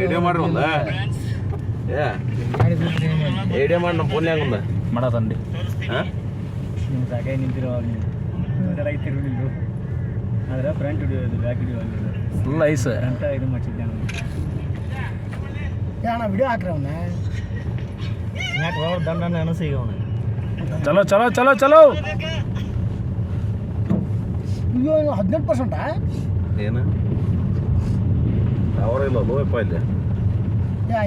Idea ಮಾಡ್ರಿ ಒಂದ idea ಮಾಡಿ ನಮ್ಮ ಫೋನ್ಯಾಗ ಒಂದ ಮಾಡತ್ತಂಡಿ ಹಾಂ ನಿಮ್ಮ ಸಾಕಾಗಿ ನಿಂತಿರೋ ನೀವು ಆದರೆ ಫ್ರಂಟ್ ಹಿಡಿಯೋದು ಬ್ಯಾಕ್ ಹಿಡಿಯೋದು ಫುಲ್ ಐಸ್ ಅಂತ ಇದು ಮಾಡ್ತಿದ್ದೆ ನಾನು ವಿಡಿಯೋ ಹಾಕ್ರಿ ಅವನ್ನ ಯಾಕೆ ಹೋಗೋದು ದಂಡ ಅನಿಸಿ ಈಗ ಅವನು ಚಲೋ ಚಲೋ ಚಲೋ ಚಲೋ ಅಯ್ಯೋ 18%? ಏನು ಅವರ ಇಲ್ಲ ಲೋಯಪ್ಪ ಇಲ್ಲಿ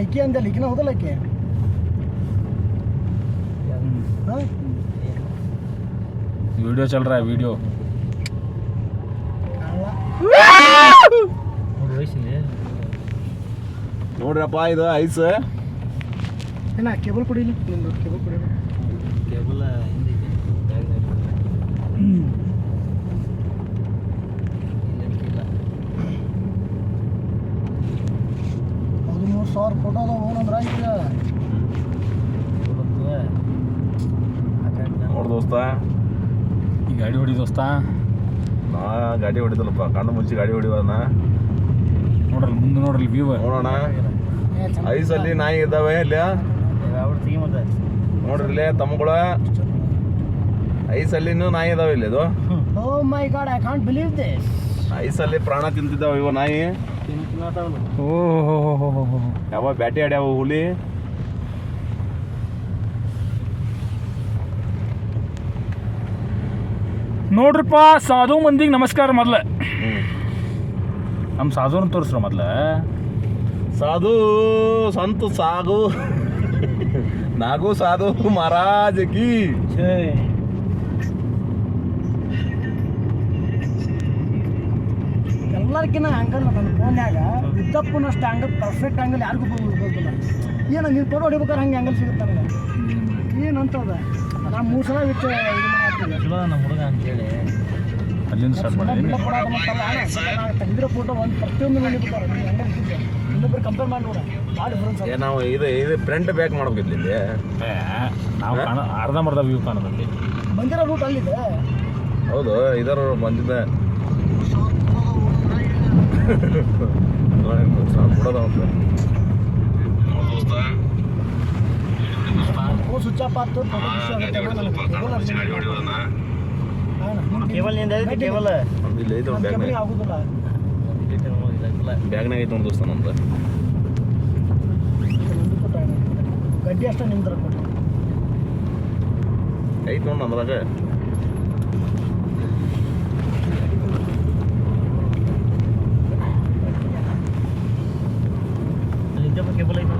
ಐಕೆ ಅಂದಲ್ಲ ಈಗಿನ ಹೋದಲ್ಲ ಐಕೆ वीडियो चल रहा है वीडियो ನೋಡ್ರಪ್ಪ ಇದು ಐಸ್ ಏನ ಕೇಬಲ್ ಕೊಡಿಲ್ಲ ನಿಮ್ದು ಕೇಬಲ್ ಕೊಡಿ ಕೇಬಲ್ ಹಿಂದೆ ಅದು 3000 ಫೋಟೋ ಅದಾವ ಏನಂದ್ರ ಈಗ ನೋಡು ದೋಸ್ತ ಈ ಗಾಡಿ ಹೊಡಿ ದೋಸ್ತ ನಾ ಗಾಡಿ ಹೊಡಿದಲ್ಲಪ್ಪ ಕಣ್ಣು ಮುಚ್ಚಿ ಗಾಡಿ ಹೊಡಿವನ ನೋಡ್ರಲ್ಲ ಮುಂದೆ ನೋಡ್ರಲ್ಲ ವ್ಯೂ ನೋಡೋಣ ಐಸಲ್ಲಿ ನಾಯಿ ಇದ್ದಾವೆ ಇಲ್ಲಿ ನೋಡ್ರಿ ಇಲ್ಲಿ ತಮ್ಮಗಳ ಐಸಲ್ಲಿನೂ ನಾಯಿ ಇದಾವೆ ಇಲ್ಲಿ ಇದು oh my god I can't believe this ಐಸಲ್ಲಿ ಪ್ರಾಣ ತಿಂತಿದ್ದಾವೆ ಇವ ನಾಯಿ ಓಹೋ ಯಾವ ಬ್ಯಾಟಿ ಆಡ್ಯಾವ ಹುಲಿ ನೋಡ್ರಪ್ಪ ಸಾಧು ಮಂದಿಗೆ ನಮಸ್ಕಾರ ಮೊದ್ಲ ನಮ್ಮ ಸಾಧುನ ತೋರಿಸ್ರ ಮೊದ್ಲ ಸಾಧು ಸಂತ ಸಾಗು ನಾಗು ಸಾಧು ಮಹಾರಾಜ ಕಿ ಎಲ್ಲರಿಗಿನ್ನ ಆ್ಯಂಗಲ್ ನನ್ನ ಫೋನ್ಯಾಗ ಇದ್ದಪ್ಪನಷ್ಟು ಆ್ಯಂಗಲ್ ಪರ್ಫೆಕ್ಟ್ ಆ್ಯಂಗಲ್ ಯಾರಿಗೂ ಹೋಗೋದಿಲ್ಲ ಏನು ನೀನು ಫೋಟೋ ಹೊಡಿಬೇಕಾದ್ರೆ ಹಂಗೆ ಆ್ಯಂಗಲ್ ಸಿಗುತ್ತೆ ನನಗೆ ಏನಂತದ ನಾನು 3 ಸಲ ಬಿಟ್ಟು ಇದು ಮಾಡ್ತೀನಿ ಚಲೋ ನಮ್ಮ ಹುಡುಗ ಅಂತೇಳಿ ಅಲ್ಲಿಂದ ಸ್ಟಾರ್ಟ್ ಮಾಡಿದ್ದೀನಿ ತೆಗೆದಿರೋ ಫೋಟೋ ಒಂದು ಪ್ರತಿಯೊಂದು ನೋಡಿಬಿಡ್ತಾರೆ ನೀವು ಆ್ಯಂಗಲ್ ಇದ್ದಿದ್ದೆ ಇನ್ನೊಬ್ಬರು ಕಂಪೇರ್ ಮಾಡಿ ನೋಡ ಭಾಳ ಡಿಫ್ರೆನ್ಸ್ ನಾವು ಇದು ಫ್ರಂಟ್ ಬ್ಯಾಕ್ ಮಾಡ್ಬೇಕಿಲ್ಲ ಇಲ್ಲಿ ನಾವು ಅರ್ಧಂಬರ್ಧ ವ್ಯೂ ಕಾಣೋದಲ್ಲಿ ಬಂದಿರೋ ರೂಟ್ ಅಲ್ಲಿದೆ ಹೌದು ಇದರ ಬಂದಿದ್ದೆ ಬಿಡೋದ ಸ್ವಿಚ್ ಆಫ್ ಆಯ್ತು ಕೇಬಲ್ ಕೇಬಲ್ ಇಲ್ಲಿ ಐತೆ ಬ್ಯಾಗ್ನಾಗ ಆಗುದಿಲ್ಲ ಬ್ಯಾಗ್ನಾಗ ಐತೆ ಒಂದು ದೋಸ್ತ ನಮ್ದು ಗಡ್ಡಿ ಅಷ್ಟೇ ನಿಮ್ದ್ರ ಕೊಟ್ಟು ಐತೆ ನೋಡಿ ನಮ್ದಾಗ ಕೇಬಲ್ ಐತೆ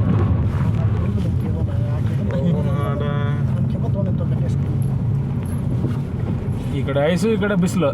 ಈ ಕಡೆ ಐಸು ಈ ಕಡೆ ಬಿಸಿಲು